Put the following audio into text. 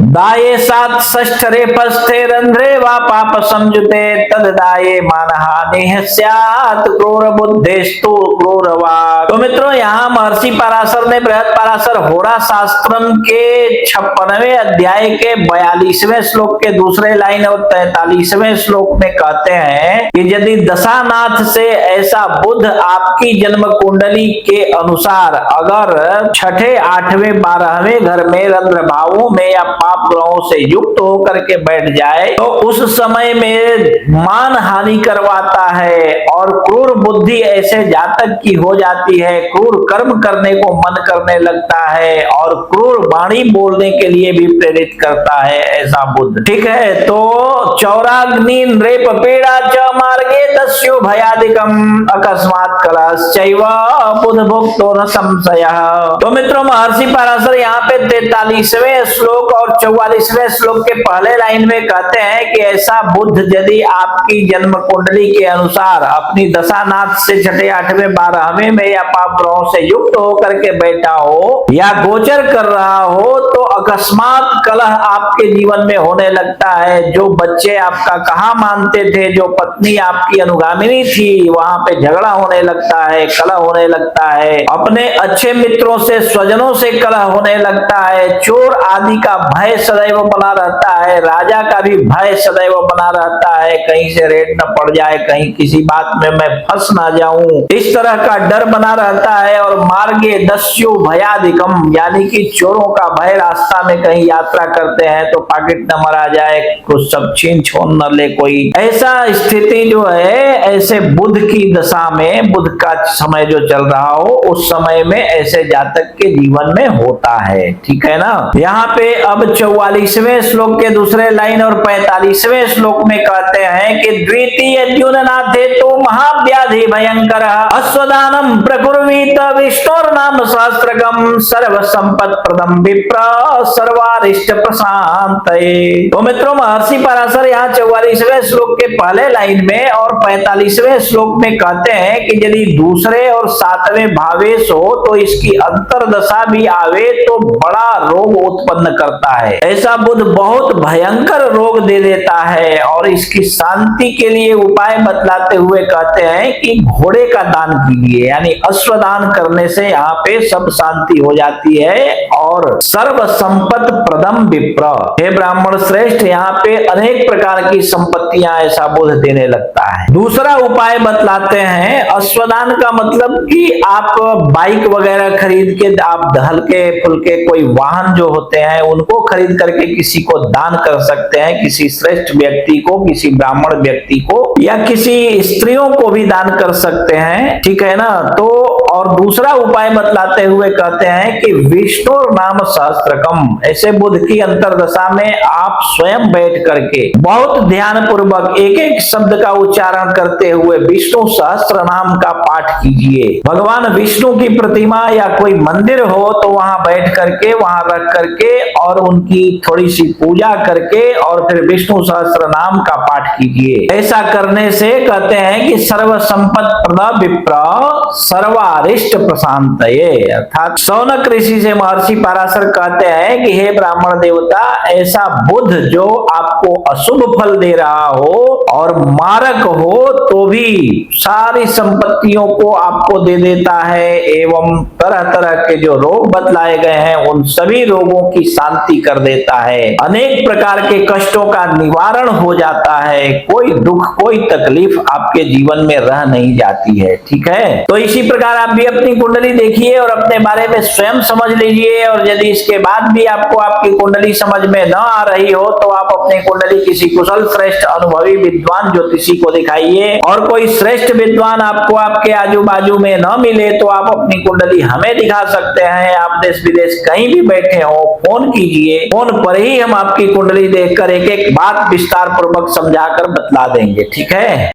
दाये सात षष्ठरे पस्थे रंध्रे वा पाप संयुते तद दाये मानहानि स्यात् क्रूर बुद्धिस्तु क्रूरवा। तो मित्रों, यहाँ महर्षि पराशर ने बृहद पराशर होरा शास्त्रम के 56वें अध्याय के 42वें श्लोक के दूसरे लाइन और 43वें श्लोक में कहते हैं कि यदि दशानाथ से ऐसा बुध आपकी जन्म कुंडली के अनुसार अगर छठे, आठवें, 12वें घर में रंध्र भावों में या पाप ग्रहों से युक्त होकर के बैठ जाए तो उस समय में मान हानि करवाता है और क्रूर बुद्धि ऐसे जातक की हो जाती है, क्रूर कर्म करने को मन करने लगता है और क्रूर वाणी बोलने के लिए भी प्रेरित करता है ऐसा बुध। ठीक है, तो चौराग्नि नृप पीड़ा च मार्गे दस्यु भयादिकम अकस्मात कलश्चैव बुध भुक्तो न संशयः। तो मित्रों, महर्षि पराशर यहाँ पे 43वें श्लोक और 44वें श्लोक के पहले लाइन में कहते हैं कि ऐसा बुध यदि आपकी जन्म कुंडली के अनुसार अपनी दशानाथ से छठे, आठवें, 12वें में या पाप ग्रहों से युक्त होकर के बैठा हो या गोचर कर रहा हो तो अकस्मात कलह आपके जीवन में होने लगता है। जो बच्चे आपका कहा मानते थे, जो पत्नी आपकी अनुगामिनी थी, वहां पे झगड़ा होने लगता है, कलह होने लगता है। अपने अच्छे मित्रों से, स्वजनों से कलह होने लगता है। चोर आदि का भय सदैव बना रहता है, राजा का भी भय सदैव बना रहता है, कहीं से रेड न पड़ जाए, कहीं किसी बात में मैं फंस ना जाऊं, इस तरह का डर बना रहता है। और मार्गे दस्यु भयादिकम, यानी कि चोरों का भय, रास्ता में कहीं यात्रा करते हैं तो पॉकेट न मरा जाए, कुछ सब छीन छोन न ले कोई, ऐसा स्थिति जो है ऐसे बुध की दशा में, बुध का समय जो चल रहा हो उस समय में ऐसे जातक के जीवन में होता है। ठीक है ना। यहाँ पे अब 44वें श्लोक के दूसरे लाइन और 45वें श्लोक में कहते हैं कि द्वितीय द्युननाथे तो महाव्याधि भयंकर अश्वदानम प्रकुर्वीत विष्णुर्नाम सहस्त्रकम सर्व संपत् प्रदम विप्र सर्वारिष्ट प्रशांतये। तो मित्रों, महर्षि पराशर यहाँ 44वें श्लोक के पहले लाइन में और 45वें श्लोक में कहते हैं कि यदि दूसरे और 7वें भावेश हो तो इसकी अंतरदशा भी आवे तो बड़ा रोग उत्पन्न करता है। ऐसा बुध बहुत भयंकर रोग दे देता है और इसकी शांति के लिए उपाय बतलाते हुए कहते हैं कि घोड़े का दान कीजिए, यानी अश्वदान करने से यहाँ पे सब शांति हो जाती है और सर्व संपत्ति प्रदम विप्र, हे ब्राह्मण श्रेष्ठ, यहाँ पे अनेक प्रकार की संपत्तियां ऐसा बुध देने लगता है। दूसरा उपाय बतलाते हैं, अश्वदान का मतलब कि आप बाइक वगैरह खरीद के, आप हल्के फुल्के कोई वाहन जो होते हैं उनको खरीद करके किसी को दान कर सकते हैं, किसी श्रेष्ठ व्यक्ति को, किसी ब्राह्मण व्यक्ति को या किसी स्त्रियों को भी दान कर सकते हैं। ठीक है ना। तो और दूसरा उपाय बतलाते हुए कहते हैं कि विष्णु नाम सहस्त्रकम, ऐसे बुध की अंतरदशा में आप स्वयं बैठ करके बहुत ध्यान पूर्वक एक एक शब्द का उच्चारण करते हुए विष्णु सहस्त्र नाम का पाठ कीजिए। भगवान विष्णु की प्रतिमा या कोई मंदिर हो तो वहां बैठ करके, वहां रख करके और उनकी थोड़ी सी पूजा करके और फिर विष्णु सहस्त्र नाम का पाठ कीजिए। ऐसा करने से कहते हैं कि सर्व संपत् प्रद विप्र सर्वारिष्ट प्रशांतये, अर्थात शौनक ऋषि से महर्षि पराशर कहते हैं कि हे ब्राह्मण देवता, ऐसा बुध जो आपको अशुभ फल दे रहा हो और मारक हो तो भी सारी संपत्तियों को आपको दे देता है एवं तरह तरह के जो रोग बतलाए गए हैं उन सभी रोगों की शांति कर देता है, अनेक प्रकार के कष्टों का निवारण हो जाता है, कोई दुख कोई तकलीफ आपके जीवन में रह नहीं जाती है। ठीक है। तो इसी प्रकार आप भी अपनी कुंडली देखिए और अपने बारे में स्वयं समझ लीजिए और यदि इसके बाद भी आपको आपकी कुंडली समझ में न आ रही हो तो आप अपनी कुंडली किसी कुशल श्रेष्ठ अनुभवी विद्वान ज्योतिषी को दिखाइए और कोई श्रेष्ठ विद्वान आपको आपके आजू बाजू में न मिले तो आप अपनी कुंडली हमें दिखा सकते हैं। आप देश विदेश कहीं भी बैठे हो, फोन कीजिए, फोन पर ही हम आपकी कुंडली देखकर एक एक बात विस्तार पूर्वक समझाकर बतला देंगे। ठीक है।